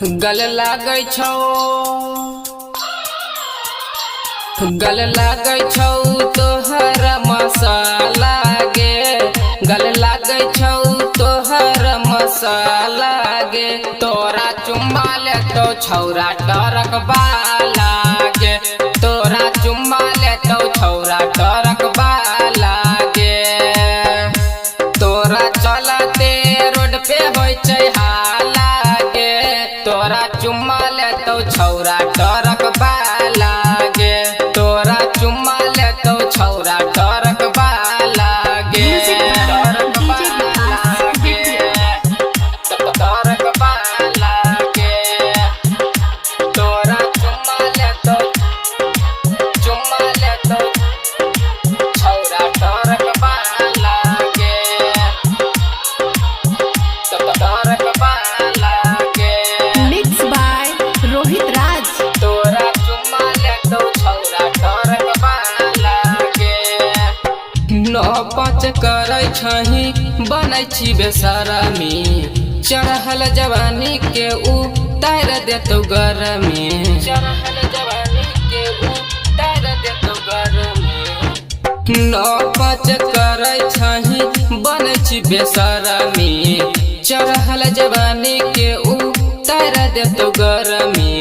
गले लागै छौ तोहर मसाला गे, गले लागै छौ तोहर मसाला गे। तोरा चुम्मा ले तो छौरा टरक बाला गे, तोरा चुम्मा ले तो छौरा टरक बाला गे। तोरा चलते रोड पे होय छै हाला गे, तोरा चुम्मा ले तो छौरा टरक बाला गे, तोरा चुम्मा ले तो छौरा टरक बाला गे। टरक बाला गे, टरक बाला गे। तोरा चुम्मा ले तो छौरा टरक बाला गे, टरक बाला गे। Mixed by Rohit Raj. तोरा चुम्मा ले तो छौरा टरक बाला गे। 9-5 करै छही बनै छी बेसरमी, चढ़ल जवानी के उतार देतौ गरमी, चढ़ल जवानी के उतार देतौ गरमी। 9-5 करै छही बनै छी बेसरमी, चढ़ल जवानी के उतार देतौ गरमी।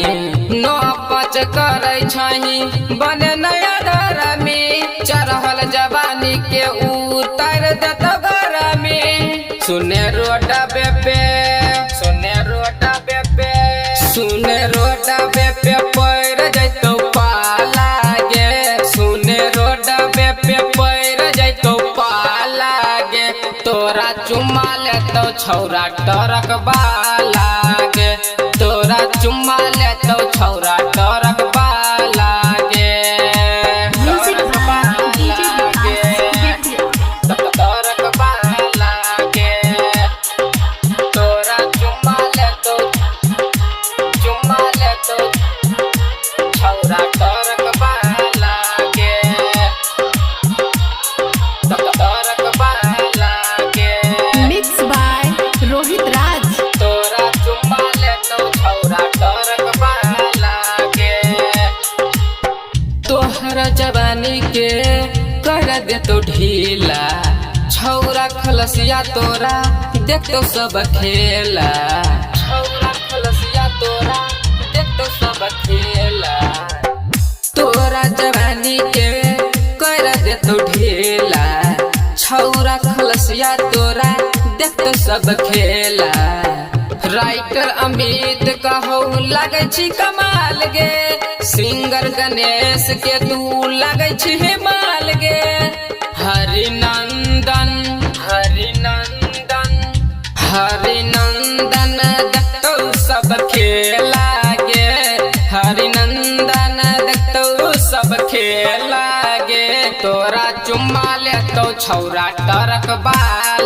9-5 करै छही बने नया धरमी, चढ़ल जवानी के उतार देतौ गरमी। सुने रोड पे पैर जैतौ पाला गे, सुने रोड पे पैर जैतौ पाला गे। तोरा चुम्मा ले तो छौरा टरक बाला गे, तोरा चुम्मा ले तो छौरा टरक बाला गे। Music by DJ Vikas. टरक बाला गे। तोरा चुम्मा ले तो छौरा टरक बाला गे, टरक बाला गे। Mixed by Rohit Raj. तोरा चुम्मा ले तो छौरा टरक बाला गे। तोहरा जवानी के कर देतो ढीला, छौरा खलसिया तोरा देखतो सब खेला, छौरा खलसिया तोरा देखतो सब खेला। तोरा जवानी के कर देतो ढीला, छौरा खलसिया तोरा देखतो सब खेला। राइटर अमित कहू लगै छी कमाल गे, सिंगर गणेश के तू लगै छी हिमाल गे। हरिनंदन देखतौ सब खेला गे, हरिनंदन देखतौ सब खेला गे। तोरा चुम्मा ले तो छौरा टरक बाला